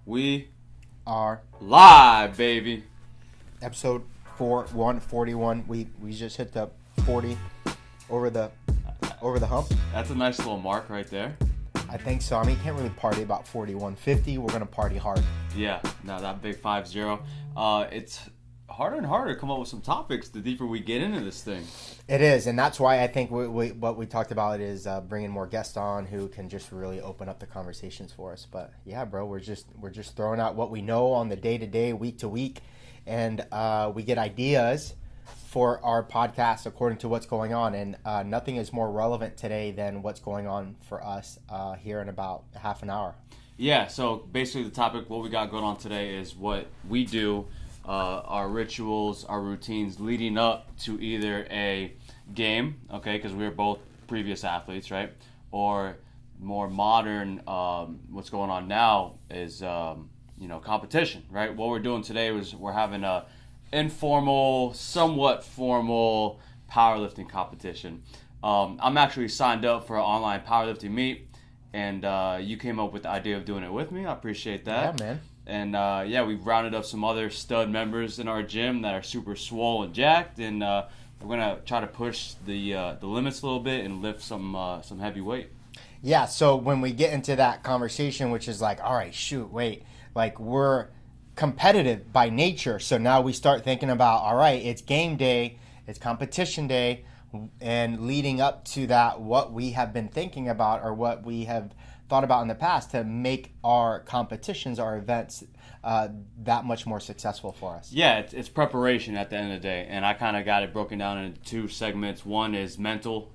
We are live, baby. episode 141. We just hit the 40 over the hump. That's a nice little mark right there. I think so. I mean, you can't really party about 41. 50, we're going to party hard. Yeah, no, that big 5-0. It's harder and harder to come up with some topics the deeper we get into this thing. It is, and that's why I think what we talked about is bringing more guests on who can just really open up the conversations for us. But yeah, bro, we're just throwing out what we know on the day-to-day, week-to-week, and we get ideas for our podcast according to what's going on. And nothing is more relevant today than what's going on for us here in about half an hour. Yeah, so basically the topic, what we got going on today is what we do, our rituals, our routines leading up to either a game, okay, because we're both previous athletes, right? Or more modern, what's going on now is, competition, right? What we're doing today is we're having a informal, somewhat formal powerlifting competition. I'm actually signed up for an online powerlifting meet, and you came up with the idea of doing it with me. I appreciate that. Yeah, man. And we've rounded up some other stud members in our gym that are super swole and jacked, and we're gonna try to push the limits a little bit and lift some heavy weight. Yeah. So when we get into that conversation, which is like, all right, like we're competitive by nature, so now we start thinking about, all right, it's game day, it's competition day, and leading up to that, what we have been thinking about or what we have thought about in the past to make our competitions, our events, that much more successful for us. Yeah, it's preparation at the end of the day, and I kind of got it broken down into two segments. One is mental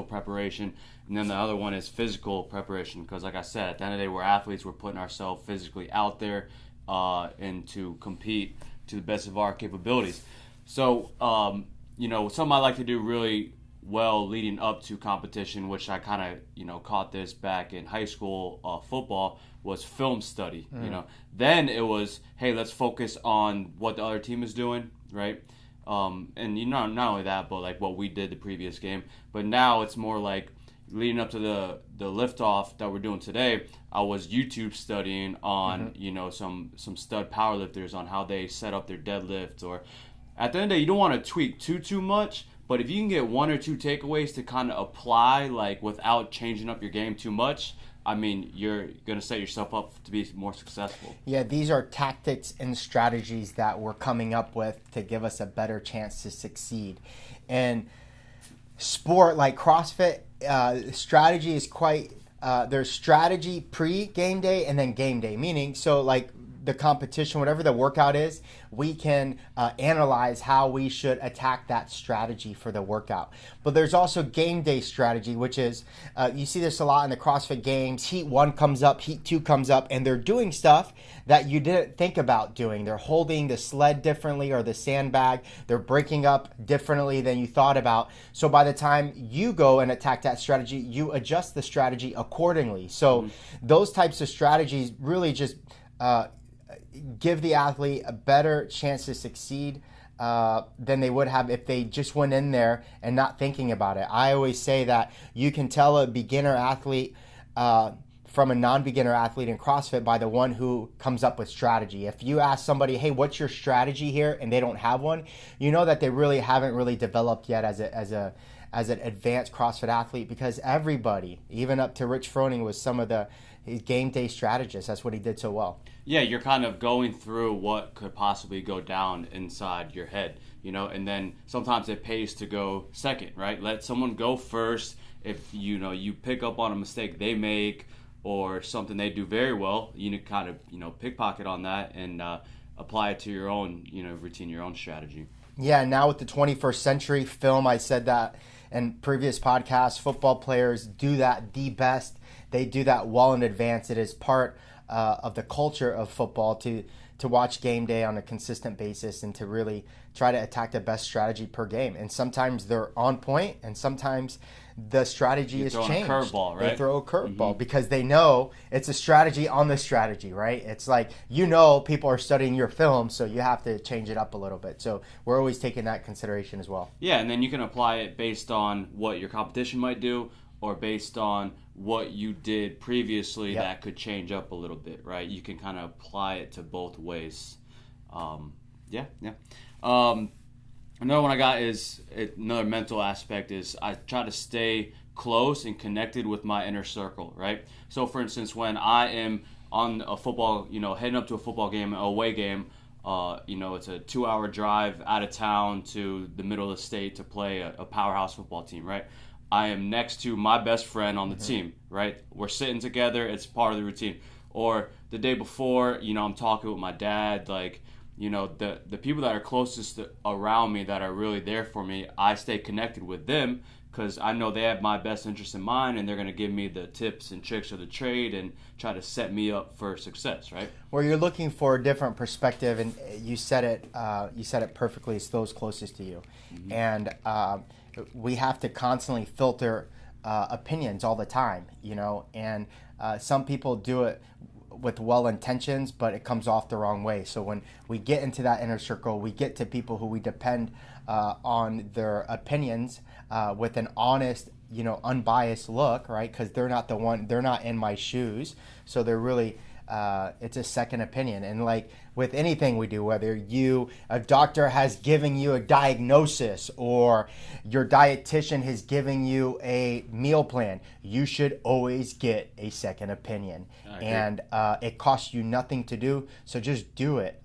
preparation, and then the other one is physical preparation, because like I said, at the end of the day, we're athletes, we're putting ourselves physically out there and to compete to the best of our capabilities. So, something I like to do really well leading up to competition, which I kind of, caught this back in high school football, was film study. Then it was, hey, let's focus on what the other team is doing, right? And not only that, but like what we did the previous game. But now it's more like leading up to the liftoff that we're doing today, I was YouTube studying on, some stud powerlifters on how they set up their deadlifts. Or at the end of the day, you don't want to tweak too much, but if you can get one or two takeaways to kind of apply, like without changing up your game too much, I mean, you're going to set yourself up to be more successful. Yeah, these are tactics and strategies that we're coming up with to give us a better chance to succeed. And sport like CrossFit, strategy is quite, there's strategy pre-game day and then game day. Meaning, so like the competition, whatever the workout is, we can analyze how we should attack that strategy for the workout. But there's also game day strategy, which is, you see this a lot in the CrossFit games. Heat 1 comes up, Heat 2 comes up, and they're doing stuff that you didn't think about doing. They're holding the sled differently or the sandbag. They're breaking up differently than you thought about. So by the time you go and attack that strategy, you adjust the strategy accordingly. So those types of strategies really just give the athlete a better chance to succeed than they would have if they just went in there and not thinking about it. I always say that you can tell a beginner athlete from a non-beginner athlete in CrossFit by the one who comes up with strategy. If you ask somebody, hey, what's your strategy here, and they don't have one, you know that they really haven't really developed yet as an advanced CrossFit athlete, because everybody, even up to Rich Froning, was some of the game day strategists. That's what he did so well. Yeah, you're kind of going through what could possibly go down inside your head, and then sometimes it pays to go second, right? Let someone go first. If, you pick up on a mistake they make or something they do very well, you kind of, pickpocket on that and apply it to your own, routine, your own strategy. Yeah, now with the 21st century film, I said that in previous podcasts, football players do that the best. They do that well in advance. It is part of the culture of football to watch game day on a consistent basis and to really try to attack the best strategy per game. And sometimes they're on point, and sometimes the strategy is changed. A curveball, right? They throw a curveball because they know it's a strategy on the strategy, right? It's like, people are studying your film, so you have to change it up a little bit. So we're always taking that consideration as well. Yeah, and then you can apply it based on what your competition might do, or based on what you did previously Yep. that could change up a little bit, right? You can kind of apply it to both ways. Yeah. Another one I got is another mental aspect is I try to stay close and connected with my inner circle, right? So, for instance, when I am on a football, heading up to a football game, a away game, it's a 2-hour drive out of town to the middle of the state to play a powerhouse football team, right? I am next to my best friend on the team, right? We're sitting together. It's part of the routine. Or the day before, I'm talking with my dad, like, the people that are closest around me that are really there for me, I stay connected with them because I know they have my best interest in mind, and they're going to give me the tips and tricks of the trade and try to set me up for success, right? Where you're looking for a different perspective, and you said it perfectly. It's those closest to you, and we have to constantly filter opinions all the time, and some people do it with well intentions, but it comes off the wrong way. So when we get into that inner circle, we get to people who we depend on their opinions with an honest, unbiased look, right? Because they're not in my shoes, so they're really it's a second opinion. And like with anything we do, whether a doctor has given you a diagnosis or your dietitian has given you a meal plan, you should always get a second opinion. And it costs you nothing to do, so just do it,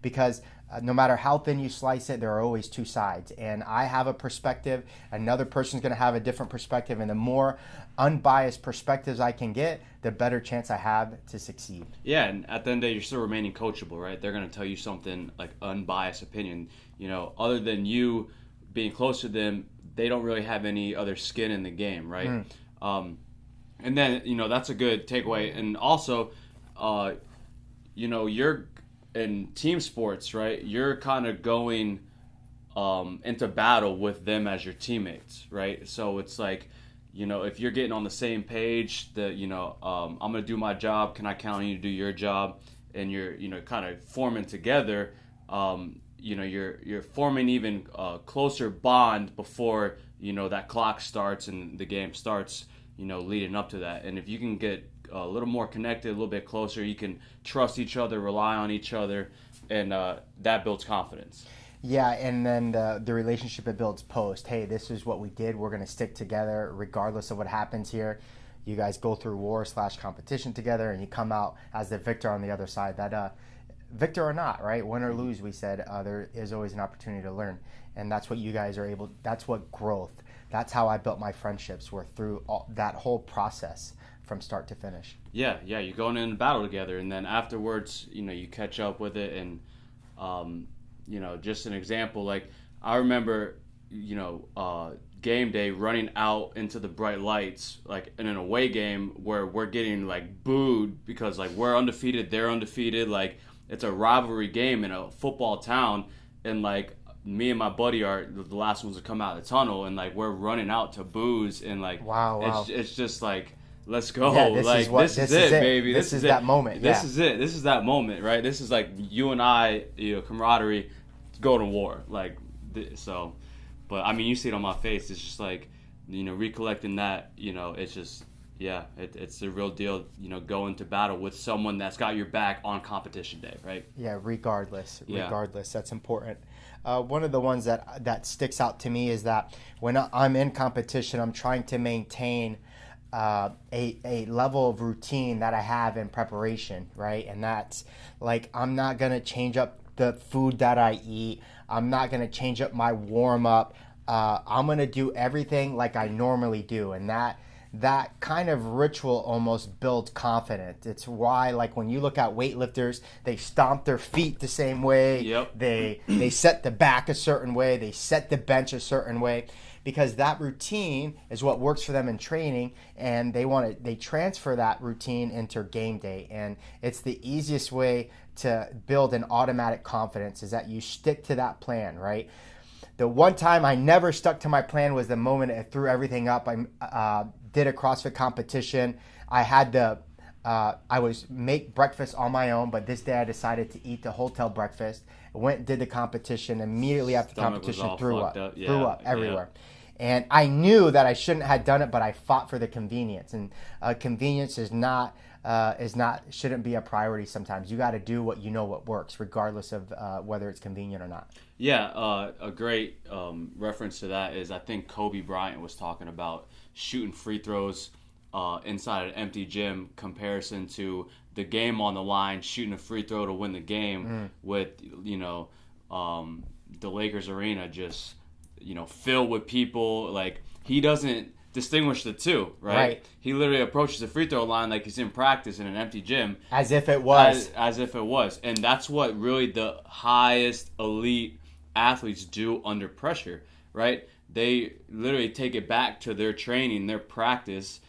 because no matter how thin you slice it, there are always two sides. And I have a perspective, another person's going to have a different perspective, and the more unbiased perspectives I can get, the better chance I have to succeed. Yeah, and at the end of the day, you're still remaining coachable, right? They're going to tell you something like unbiased opinion. Other than you being close to them, they don't really have any other skin in the game, right? And then, that's a good takeaway. And also, you're in team sports, right? You're kind of going into battle with them as your teammates, right? So it's like, if you're getting on the same page, that I'm gonna do my job. Can I count on you to do your job? And you're kind of forming together. You're forming even a closer bond before that clock starts and the game starts. Leading up to that, and if you can get a little more connected, a little bit closer, you can trust each other, rely on each other, and that builds confidence. Yeah, and then the relationship it builds post. Hey, this is what we did. We're going to stick together regardless of what happens here. You guys go through war/competition together, and you come out as the victor on the other side. That victor or not, right? Win or lose, we said, there is always an opportunity to learn. And that's what you guys are able, that's what growth, that's how I built my friendships, were through that whole process from start to finish. Yeah, you're going in battle together, and then afterwards, you catch up with it, and, just an example, like, I remember, game day running out into the bright lights, like, in an away game where we're getting, like, booed because, like, we're undefeated, they're undefeated, like, it's a rivalry game in a football town, and, like, me and my buddy are the last ones to come out of the tunnel, and like we're running out to booze, and like wow. It's just like, let's go. Yeah, this is it, baby. This is that moment. This is it. This is that moment, right? This is like you and I, camaraderie, go to war. Like so, but I mean, you see it on my face. It's just like, recollecting that. It's just it's the real deal. Going to battle with someone that's got your back on competition day, right? Yeah, regardless, that's important. One of the ones that sticks out to me is that when I'm in competition, I'm trying to maintain a level of routine that I have in preparation, right? And that's like, I'm not going to change up the food that I eat. I'm not going to change up my warm-up. I'm going to do everything like I normally do. And that kind of ritual almost builds confidence. It's why, like, when you look at weightlifters, they stomp their feet the same way. Yep. They set the back a certain way. They set the bench a certain way, because that routine is what works for them in training, and they transfer that routine into game day. And it's the easiest way to build an automatic confidence, is that you stick to that plan, right? The one time I never stuck to my plan was the moment I threw everything up. I did a CrossFit competition. I had make breakfast on my own, but this day I decided to eat the hotel breakfast. I went and did the competition. Immediately after the competition, threw up everywhere. And I knew that I shouldn't have done it, but I fought for the convenience. And convenience shouldn't be a priority sometimes. You got to do what you know what works, regardless of whether it's convenient or not. Yeah, a great reference to that is I think Kobe Bryant was talking about shooting free throws inside an empty gym comparison to the game on the line, shooting a free throw to win the game with, the Lakers arena just, filled with people. Like, he doesn't distinguish the two, right? He literally approaches the free throw line like he's in practice in an empty gym. As if it was. As if it was. And that's what really the highest elite athletes do under pressure, right? They literally take it back to their training, their practice.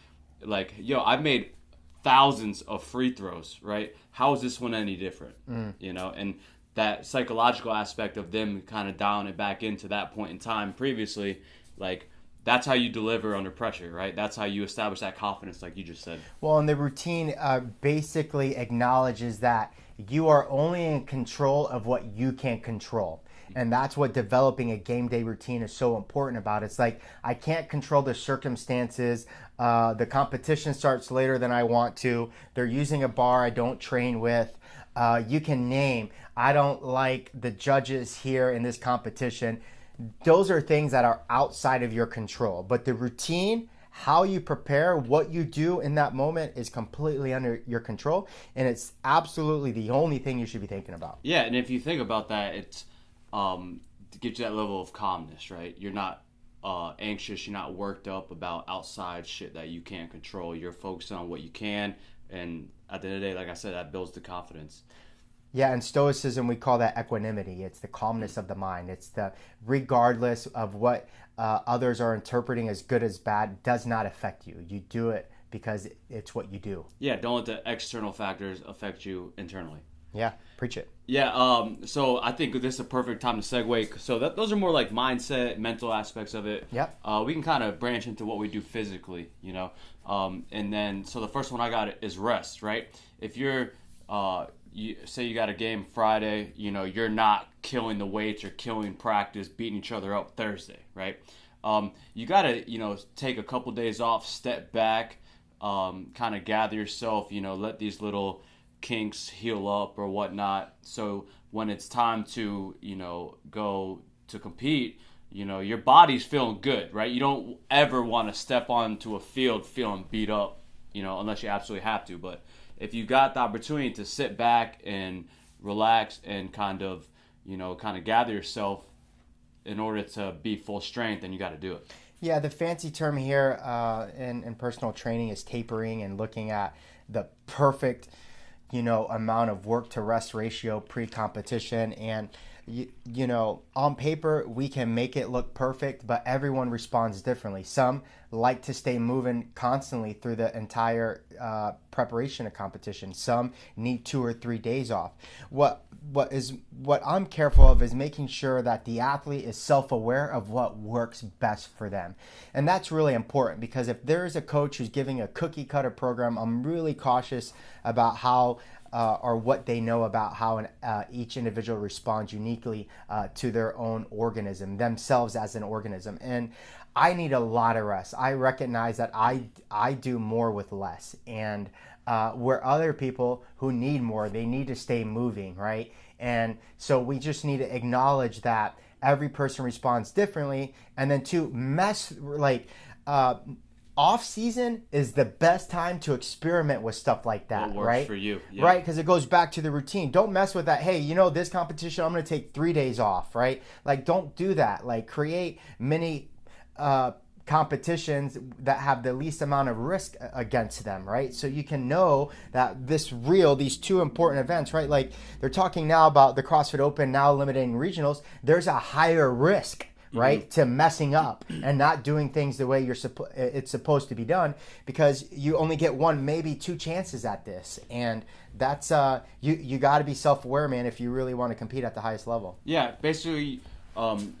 Like, I've made thousands of free throws, right? How is this one any different? And that psychological aspect of them kind of dialing it back into that point in time previously, like, that's how you deliver under pressure, right? That's how you establish that confidence, like you just said. Well, and the routine basically acknowledges that you are only in control of what you can control. And that's what developing a game day routine is so important about. It's like, I can't control the circumstances. The competition starts later than I want to. They're using a bar I don't train with. You can name, I don't like the judges here in this competition. Those are things that are outside of your control. But the routine, how you prepare, what you do in that moment is completely under your control. And it's absolutely the only thing you should be thinking about. Yeah, and if you think about that, it's to get you that level of calmness, right? You're not anxious, you're not worked up about outside shit that you can't control. You're focused on what you can, and at the end of the day, like I said, that builds the confidence. Yeah, in Stoicism, we call that equanimity. It's the calmness of the mind. It's the regardless of what others are interpreting as good as bad, does not affect you. You do it because it's what you do. Yeah, don't let the external factors affect you internally. Yeah, preach it. Yeah, so I think this is a perfect time to segue. So those are more like mindset, mental aspects of it. Yep. We can kind of branch into what we do physically, and then, so the first one I got is rest, right? If you're, say you got a game Friday, you're not killing the weights or killing practice, beating each other up Thursday, right? You got to, take a couple days off, step back, kind of gather yourself, let these little kinks heal up or whatnot, so when it's time to go to compete, your body's feeling good, right? You don't ever want to step onto a field feeling beat up, unless you absolutely have to. But if you got the opportunity to sit back and relax and kind of gather yourself in order to be full strength, then you got to do it. Yeah, the fancy term here in personal training is tapering, and looking at the perfect amount of work to rest ratio pre-competition. And on paper we can make it look perfect, but everyone responds differently. Some like to stay moving constantly through the entire preparation of competition. Some need 2 or 3 days off. What I'm careful of is making sure that the athlete is self-aware of what works best for them. And that's really important, because if there's a coach who's giving a cookie cutter program, I'm really cautious about how or what they know about how each individual responds uniquely to their own organism, themselves as an organism. And I need a lot of rest. I recognize that I do more with less. And where other people who need more, they need to stay moving, right? And so we just need to acknowledge that every person responds differently. And then off season is the best time to experiment with stuff like that, what works right? For you, yeah. Right? Because it goes back to the routine. Don't mess with that. Hey, this competition, I'm going to take 3 days off, right? Like, don't do that. Like, create many competitions that have the least amount of risk against them, right? So you can know that these 2 important events, right? Like, they're talking now about the CrossFit Open now eliminating regionals. There's a higher risk, right, to messing up and not doing things the way it's supposed to be done, because you only get 1, maybe 2 chances at this. And that's you got to be self-aware, man, if you really want to compete at the highest level. Yeah, basically,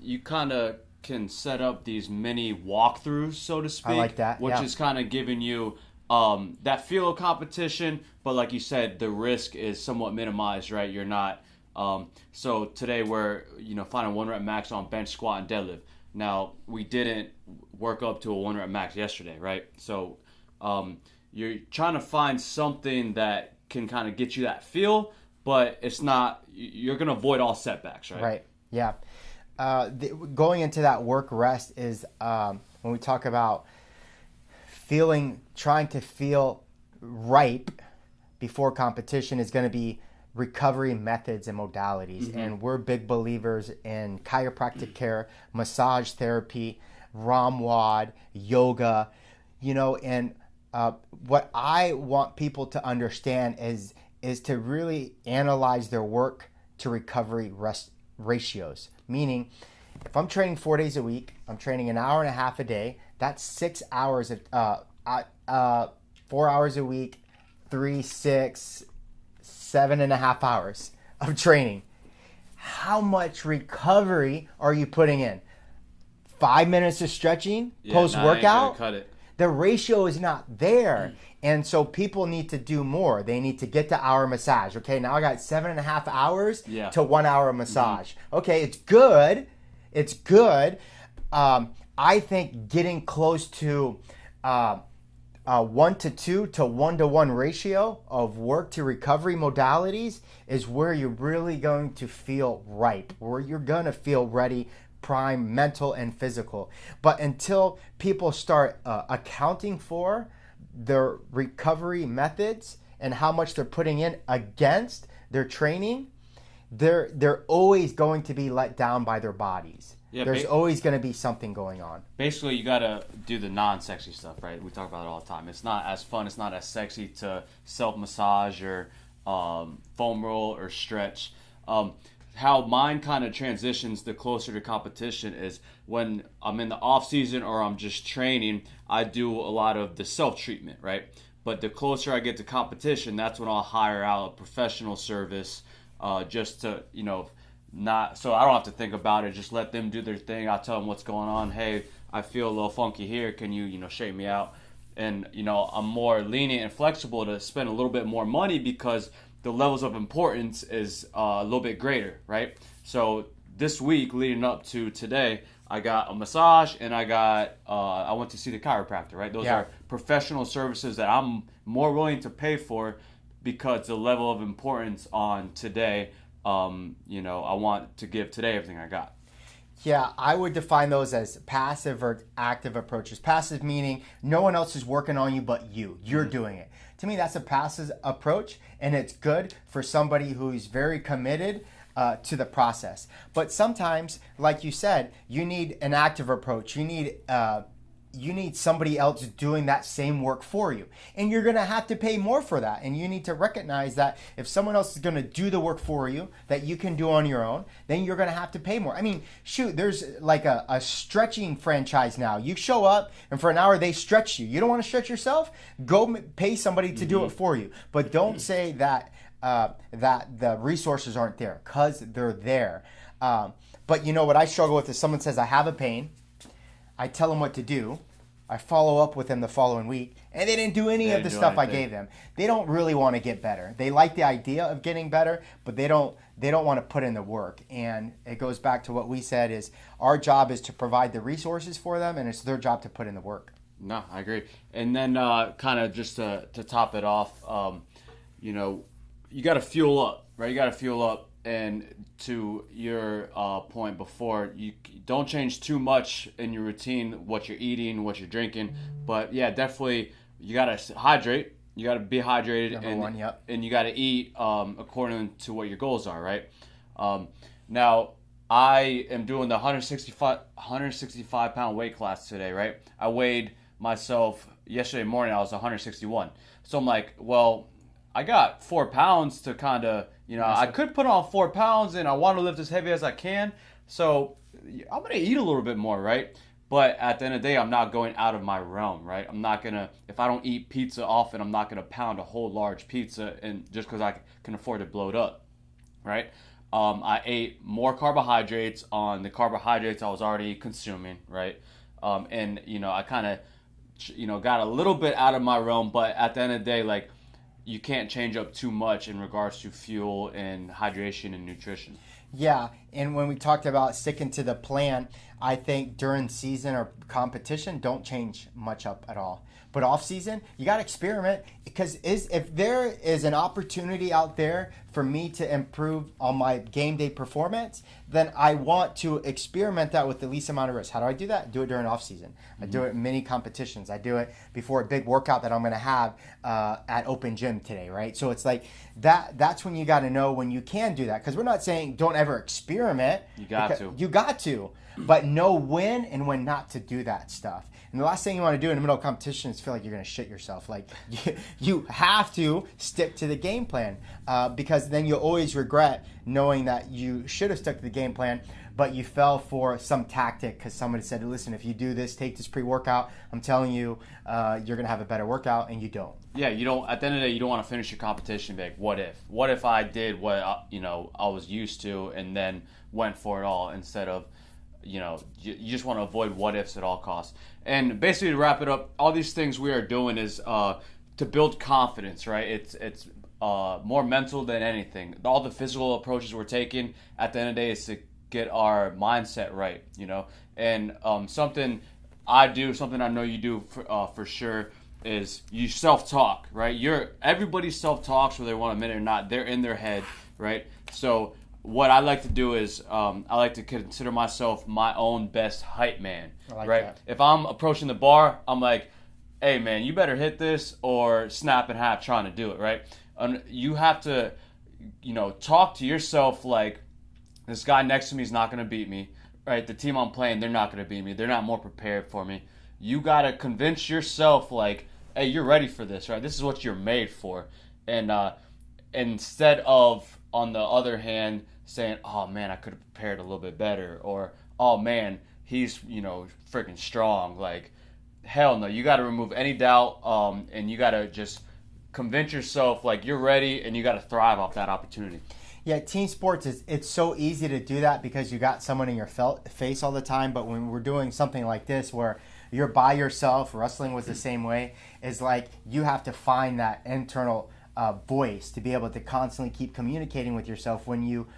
you kind of can set up these mini walkthroughs, so to speak. I like that, which is kind of giving you that feel of competition, but like you said, the risk is somewhat minimized, right? You're not. So today we're finding 1 rep max on bench, squat, and deadlift. Now, we didn't work up to a 1 rep max yesterday, right? So you're trying to find something that can kind of get you that feel, but it's not, you're going to avoid all setbacks, right? Right, yeah. Going into that work rest is when we talk about trying to feel ripe before competition is going to be recovery methods and modalities. Mm-hmm. And we're big believers in chiropractic care, massage therapy, ROMWOD, yoga, and what I want people to understand is to really analyze their work to recovery rest ratios. Meaning, if I'm training 4 days a week, I'm training an hour and a half a day, that's 6 hours of 4 hours a week, 3, 6, 7.5 hours of training. How much recovery are you putting in? 5 minutes of stretching post-workout? Cut it. The ratio is not there. And so people need to do more. They need to get to hour massage. Okay, now I got 7.5 hours to 1 hour massage. Mm-hmm. Okay, it's good. It's good. I think getting close to 1 to 2 to 1 to 1 ratio of work to recovery modalities is where you're really going to feel ripe, where you're going to feel ready, prime, mental and physical. But until people start accounting for their recovery methods and how much they're putting in against their training, they're always going to be let down by their bodies. Yeah, there's always going to be something going on. Basically, you got to do the non-sexy stuff, right? We talk about it all the time. It's not as fun. It's not as sexy to self-massage or foam roll or stretch. How mine kind of transitions the closer to competition is when I'm in the off season or I'm just training, I do a lot of the self-treatment, right? But the closer I get to competition, that's when I'll hire out a professional service just to, not so I don't have to think about it. Just let them do their thing. I'll tell them what's going on. Hey, I feel a little funky here. Can you, shake me out? And, I'm more lenient and flexible to spend a little bit more money because the levels of importance is a little bit greater, right? So this week leading up to today, I got a massage and I went to see the chiropractor, right? Those are professional services that I'm more willing to pay for because the level of importance on today, I want to give today everything I got. Yeah, I would define those as passive or active approaches. Passive meaning no one else is working on you but you. You're doing it. To me, that's a passive approach, and it's good for somebody who's very committed to the process. But sometimes, like you said, you need an active approach. You need somebody else doing that same work for you. And you're going to have to pay more for that. And you need to recognize that if someone else is going to do the work for you that you can do on your own, then you're going to have to pay more. I mean, shoot, there's like a stretching franchise now. You show up and for an hour they stretch you. You don't want to stretch yourself? Go pay somebody to do it for you. But don't say that that the resources aren't there, because they're there. But what I struggle with is someone says, I have a pain. I tell them what to do. I follow up with them the following week, and they didn't do any of the stuff I gave them. They don't really want to get better. They like the idea of getting better, but they don't want to put in the work. And it goes back to what we said is our job is to provide the resources for them, and it's their job to put in the work. No, I agree. And then kind of just to top it off, you got to fuel up, right? You got to fuel up. And to your point before, you don't change too much in your routine, what you're eating, what you're drinking. But yeah, definitely you got to hydrate. You got to be hydrated. And you got to eat according to what your goals are, right? Now, I am doing the 165 pound weight class today, right? I weighed myself yesterday morning. I was 161. So I'm like, well, I got 4 pounds to kind of, I could put on 4 pounds and I want to lift as heavy as I can. So I'm going to eat a little bit more, right? But at the end of the day, I'm not going out of my realm, right? I'm not going to, if I don't eat pizza often, I'm not going to pound a whole large pizza and just because I can afford to blow it up, right? I ate more carbohydrates on the carbohydrates I was already consuming, right? And, I kind of, got a little bit out of my realm, but at the end of the day, like, you can't change up too much in regards to fuel and hydration and nutrition. Yeah, and when we talked about sticking to the plan, I think during season or competition, don't change much up at all. But off season, you got to experiment, because if there is an opportunity out there for me to improve on my game day performance, then I want to experiment that with the least amount of risk. How do I do that? Do it during off season. I do it in mini competitions. I do it before a big workout that I'm going to have at open gym today, right? So it's like that's when you got to know when you can do that, because we're not saying don't ever experiment. You got to. You got to, but know when and when not to do that stuff. And the last thing you want to do in the middle of competition is feel like you're going to shit yourself. Like you have to stick to the game plan, because then you'll always regret knowing that you should have stuck to the game plan, but you fell for some tactic because somebody said, listen, if you do this, take this pre-workout, I'm telling you, you're going to have a better workout, and you don't. Yeah, you don't. At the end of the day, you don't want to finish your competition like, what if? What if I did what I was used to and then went for it all instead of, you just want to avoid what ifs at all costs. And basically, to wrap it up, all these things we are doing is to build confidence, right? It's more mental than anything. All the physical approaches we're taking at the end of the day is to get our mindset right, And something I do, something I know you do for sure, is you self-talk, right? Everybody self-talks, whether they want to admit it or not. They're in their head, right? So what I like to do is I like to consider myself my own best hype man, right? That. If I'm approaching the bar, I'm like, hey, man, you better hit this or snap in half trying to do it, right? And you have to, talk to yourself like, this guy next to me is not going to beat me, right? The team I'm playing, they're not going to beat me. They're not more prepared for me. You got to convince yourself like, hey, you're ready for this, right? This is what you're made for. And instead of, on the other hand, saying, oh, man, I could have prepared a little bit better, or, oh, man, he's, freaking strong. Like, hell no. You got to remove any doubt, and you got to just convince yourself like you're ready, and you got to thrive off that opportunity. Yeah, team sports, it's so easy to do that because you got someone in your face all the time. But when we're doing something like this where you're by yourself, wrestling was the same way, is like you have to find that internal voice to be able to constantly keep communicating with yourself when you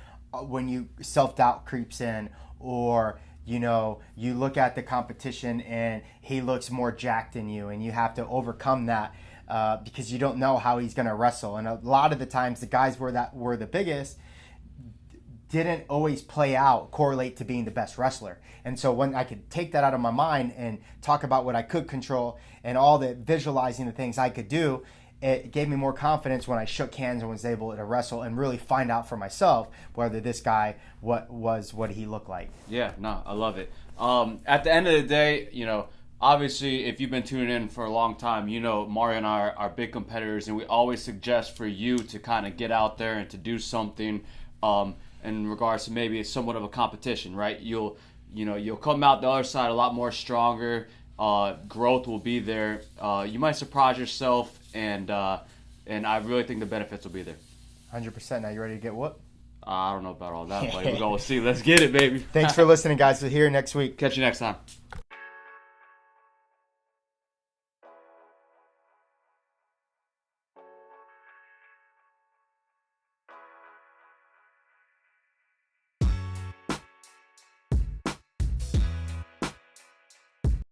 self-doubt creeps in, or you look at the competition and he looks more jacked than you, and you have to overcome that because you don't know how he's going to wrestle. And a lot of the times the guys that were the biggest didn't always correlate to being the best wrestler. And so when I could take that out of my mind and talk about what I could control and all the visualizing the things I could do, it gave me more confidence when I shook hands and was able to wrestle and really find out for myself whether this guy what he looked like. Yeah, no, I love it. At the end of the day, obviously, if you've been tuning in for a long time, Mario and I are big competitors, and we always suggest for you to kind of get out there and to do something in regards to maybe it's somewhat of a competition, right? You'll come out the other side a lot more stronger. Growth will be there. You might surprise yourself, and I really think the benefits will be there. 100%. Now you ready to get whooped? I don't know about all that, but we're going to see. Let's get it, baby. Thanks for listening, guys. We'll see you next week. Catch you next time.